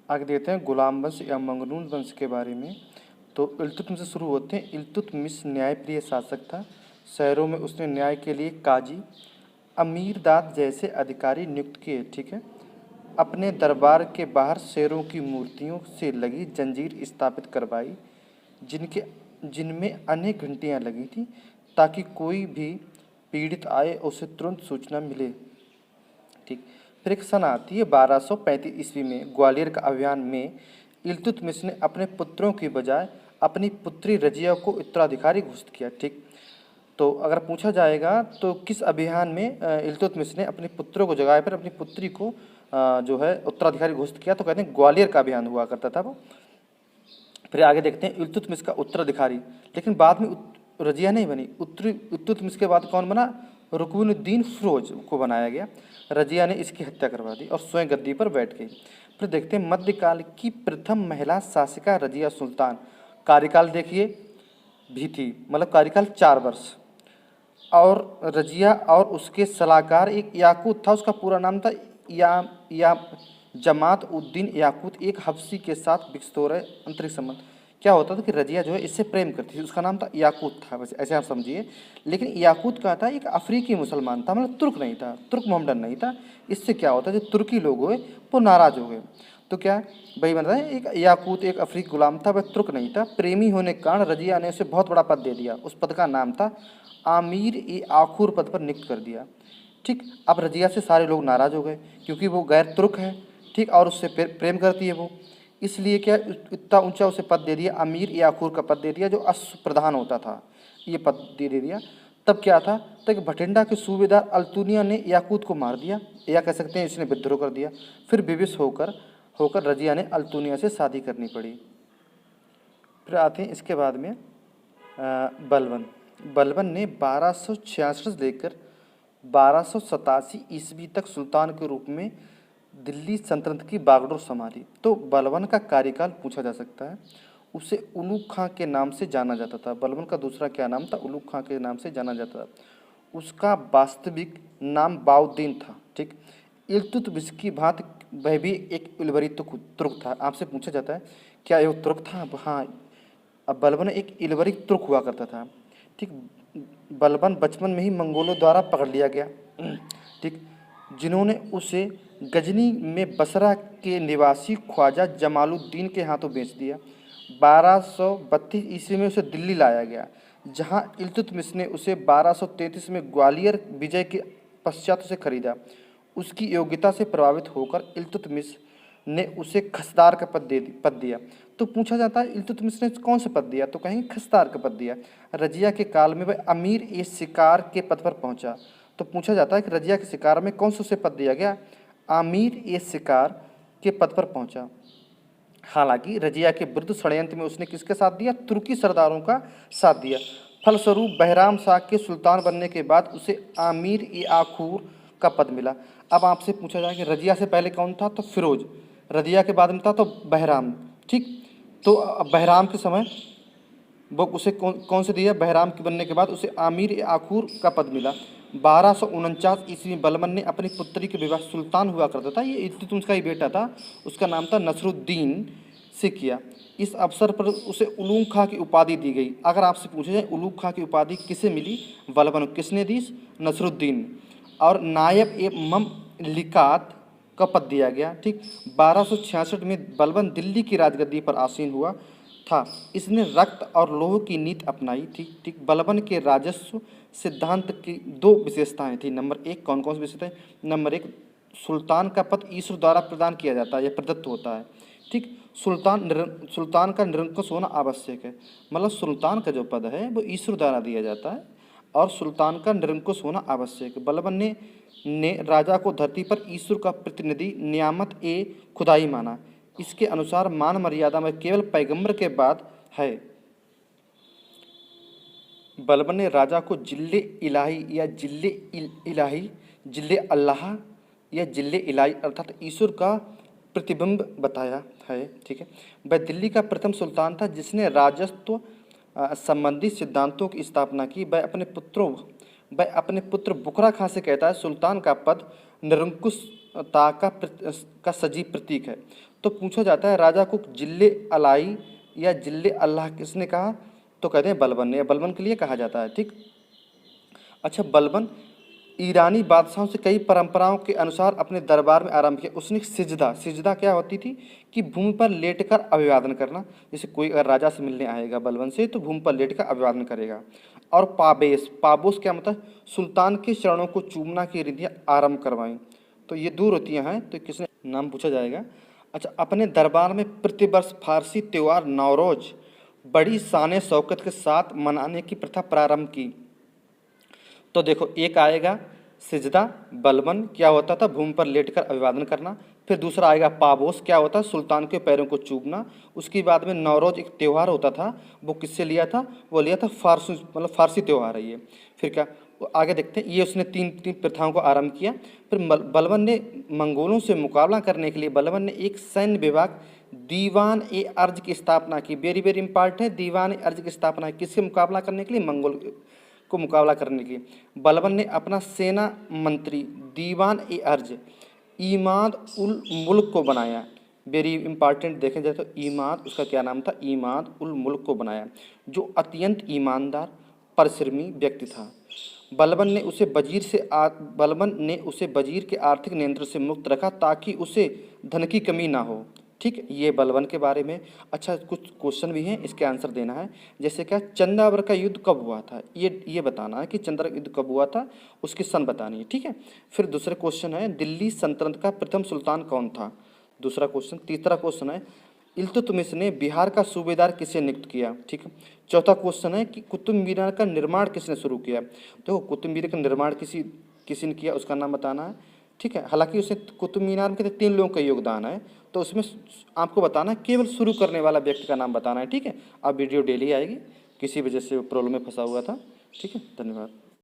आगे देखते हैं गुलाम वंश या मंगनून वंश के बारे में। तो इल्तुतमिश से शुरू होते हैं। इल्तुतमिश न्यायप्रिय शासक था। शहरों में उसने न्याय के लिए काजी, अमीरदाद जैसे अधिकारी नियुक्त किए। ठीक है। अपने दरबार के बाहर शेरों की मूर्तियों से लगी जंजीर स्थापित करवाई, जिनके जिनमें अनेक घंटियां लगी थी, ताकि कोई भी पीड़ित आए उसे तुरंत सूचना मिले। ठीक। फिर एक सन आती है 1235 ईस्वी में। ग्वालियर का अभियान में इल्तुतमिश ने अपने पुत्रों की बजाय अपनी पुत्री रजिया को उत्तराधिकारी घोषित किया। ठीक। तो अगर पूछा जाएगा तो किस अभियान में इल्तुतमिश ने अपने पुत्रों को जगह पर अपनी पुत्री को जो है उत्तराधिकारी घोषित किया, तो कहते हैं ग्वालियर का अभियान हुआ करता था वो। फिर आगे देखते हैं इल्तुतमिश का उत्तराधिकारी, लेकिन बाद में रजिया नहीं बनी। इल्तुतमिश के बाद कौन बना? रुकनुद्दीन फिरोज को बनाया गया। रजिया ने इसकी हत्या करवा दी और स्वयं गद्दी पर बैठ गई। फिर देखते हैं मध्यकाल की प्रथम महिला शासिका रजिया सुल्तान। कार्यकाल देखिए भी थी, मतलब कार्यकाल 4 वर्ष। और रजिया और उसके सलाहकार एक याकूत था, उसका पूरा नाम था या जमात उद्दीन याकूत, एक हफ्सी के साथ विकसित हो रहे अंतरिक्ष संबंध। क्या होता था कि रजिया जो है इससे प्रेम करती थी, उसका नाम था याकूत था, वैसे ऐसे आप समझिए। लेकिन याकूत का था एक अफ्रीकी मुसलमान था, मतलब तुर्क नहीं था, तुर्क मोहम्मदन नहीं था। इससे क्या होता है, जो तुर्की लोग हुए वो नाराज हो गए। तो क्या भाई बन रहा है, एक याकूत एक अफ्रीकी गुलाम था, वह तुर्क नहीं था। प्रेमी होने के कारण रजिया ने उसे बहुत बड़ा पद दे दिया। उस पद का नाम था आमीर ए आखुर, पद पर नियुक्त कर दिया। ठीक। अब रजिया से सारे लोग नाराज हो गए, क्योंकि वो गैर तुर्क है। ठीक। और उससे प्रेम करती है वो, इसलिए क्या इतना ऊंचा उसे पद दे दिया, अमीर ए आखुर का पद दे दिया, जो अश्व प्रधान होता था, ये पद दे दिया। तब क्या था, तब भटिंडा के सूबेदार अल्तुनिया ने याकूत को मार दिया, या कह सकते हैं इसने विद्रोह कर दिया। फिर विवश होकर रजिया ने अल्तुनिया से शादी करनी पड़ी। फिर आते हैं इसके बाद में बलबन। बलबन ने 1266 से लेकर 1287 ईस्वी तक सुल्तान के रूप में दिल्ली सल्तनत की बागडोर संभाली। तो बलबन का कार्यकाल पूछा जा सकता है। उसे उलूग खां के नाम से जाना जाता था। बलबन का दूसरा क्या नाम था? उलूग खां के नाम से जाना जाता था। उसका वास्तविक नाम बाउद्दीन था। ठीक। इल्तुतमिश की भांति वह भी एक इलवरी तुर्क था। आपसे पूछा जाता है क्या यह तुर्क था? अब हाँ, अब बलबन एक इलवरी तुर्क हुआ करता था। ठीक। बलबन बचपन में ही मंगोलों द्वारा पकड़ लिया गया। ठीक। जिन्होंने उसे गजनी में बसरा के निवासी ख्वाजा जमालुद्दीन के हाथों बेच दिया। 1232 ईस्वी में उसे दिल्ली लाया गया, जहां इल्तुतमिश ने उसे 1233 में ग्वालियर विजय के पश्चात उसे खरीदा। उसकी योग्यता से प्रभावित होकर इल्तुतमिश ने उसे खसदार का पद दिया। तो पूछा जाता है इल्तुतमिश ने कौन सा पद दिया, तो कहेंगे खसदार का पद दिया। रजिया के काल में वह अमीर ए शिकार के पद पर पहुंचा। तो पूछा जाता है कि रजिया के शिकार में कौन सा उसे पद दिया गया? आमीर ए शिकार के पद पर पहुंचा। हालांकि रजिया के विरुद्ध षड्यंत्र में उसने किसके साथ दिया? तुर्की सरदारों का साथ दिया। फलस्वरूप बहराम शाह के सुल्तान बनने के बाद उसे आमीर ए आखूर का पद मिला। अब आपसे पूछा जाए कि रजिया से पहले कौन था, तो फिरोज। रजिया के बाद में था तो बहराम। ठीक। तो बहराम के समय वो उसे कौन से दिया? बहराम के बनने के बाद उसे आमीर ए आखूर का पद मिला। 1249 ईस्वी में बलबन ने अपनी पुत्री के विवाह सुल्तान हुआ करता था, ये इल्तुतमिश का ही बेटा था, उसका नाम था नसरुद्दीन, से किया। इस अवसर पर उसे उलूग खां की उपाधि दी गई। अगर आपसे पूछा जाए उलूग खां की उपाधि किसे मिली? बलबन। किसने दी? नसरुद्दीन। और नायब ए ममलिकात का पद दिया गया। ठीक। 1266 में बलबन दिल्ली की राजगद्दी पर आसीन हुआ था। इसने रक्त और लोह की नीति अपनाई थी। ठीक। बलबन के राजस्व सिद्धांत की 2 विशेषताएं थी। नंबर 1 कौन कौन सी विशेषताएं? नंबर 1, सुल्तान का पद ईश्वर द्वारा प्रदान किया जाता है या प्रदत्त होता है। ठीक। सुल्तान का निरंकुश होना आवश्यक है, मतलब सुल्तान का जो पद है वो ईश्वर द्वारा दिया जाता है और सुल्तान का निरंकुश होना आवश्यक है। बलबन ने राजा को धरती पर ईश्वर का प्रतिनिधि नियामत ए खुदाई माना। इसके अनुसार मान मर्यादा में केवल पैगंबर के बाद है। बलबन ने राजा को जिल्ले इलाही या जिल्ले इलाही, जिल्ले अल्लाह या जिल्ले इलाही अर्थात ईश्वर का प्रतिबिंब बताया है। ठीक है। वह दिल्ली का प्रथम सुल्तान था जिसने राजस्व संबंधी सिद्धांतों की स्थापना की। वह अपने पुत्र बुखरा खां से कहता है सुल्तान का पद निरंकुशता का सजीव प्रतीक है। तो पूछा जाता है राजा को जिल्ले अलाई या जिल्ले अल्लाह किसने कहा, तो कहते हैं बलबन ने, या बलबन के लिए कहा जाता है। ठीक। अच्छा, बलबन ईरानी बादशाहों से कई परंपराओं के अनुसार अपने दरबार में आरंभ किया। उसने सिजदा, सिजदा क्या होती थी कि भूमि पर लेटकर अभिवादन करना। जैसे कोई अगर राजा से मिलने आएगा बलबन से तो भूमि पर लेटकर अभिवादन करेगा। और पाबेस, पाबोस क्या मतलब, सुल्तान के चरणों को चूमना की रीतियाँ आरंभ करवाई। तो ये दो रीतियाँ हैं, तो किसने नाम पूछा जाएगा। अच्छा, अपने दरबार में प्रतिवर्ष फारसी त्यौहार नौरोज बड़ी शान शौकत के साथ मनाने की प्रथा प्रारंभ की। तो देखो, एक आएगा सिजदा, बलबन क्या होता था, भूमि पर लेटकर अभिवादन करना। फिर दूसरा आएगा पाबोस, क्या होता है, सुल्तान के पैरों को चूमना। उसके बाद में नौरोज एक त्यौहार होता था, वो किससे लिया था, वो लिया था फारसी, मतलब फारसी त्यौहार है ये। फिर क्या, वो आगे देखते हैं, ये उसने तीन तीन प्रथाओं को आरंभ किया। फिर बलबन ने मंगोलों से मुकाबला करने के लिए बलबन ने एक सैन्य विभाग दीवान ए अर्ज की स्थापना की। वेरी वेरी इंपॉर्टेंट है, दीवान ए अर्ज की स्थापना किससे मुकाबला करने के लिए, मंगोल को मुकाबला करने के लिए। बलबन ने अपना सेना मंत्री दीवान ए अर्ज इमाद उल मुल्क को बनाया। वेरी इंपॉर्टेंट देखें जाए तो इमाद, उसका क्या नाम था, इमाद उल मुल्क को बनाया, जो अत्यंत ईमानदार परिश्रमी व्यक्ति था। बलबन ने उसे वजीर के आर्थिक नियंत्रण से मुक्त रखा ताकि उसे धन की कमी ना हो। ठीक, ये बलबन के बारे में। अच्छा, कुछ क्वेश्चन भी हैं, इसके आंसर देना है। जैसे क्या, चंदावर का युद्ध कब हुआ था, ये बताना है कि चंद्र युद्ध कब हुआ था, उसकी सन बतानी है। ठीक है। फिर दूसरा क्वेश्चन है, दिल्ली सल्तनत का प्रथम सुल्तान कौन था, दूसरा क्वेश्चन। तीसरा क्वेश्चन है, इल्तुतमिश ने बिहार का सूबेदार किसे नियुक्त किया। ठीक है। चौथा क्वेश्चन है कि कुतुब मीनार का निर्माण किसने शुरू किया। तो कुतुब मीनार का निर्माण किसी ने किया, उसका नाम बताना है। ठीक है। हालांकि उसे कुतुब मीनार में तीन लोगों का योगदान है, तो उसमें आपको बताना है केवल शुरू करने वाला व्यक्ति का नाम बताना है। ठीक है। अब वीडियो डेली आएगी, किसी वजह से प्रॉब्लम में फंसा हुआ था। ठीक है, धन्यवाद।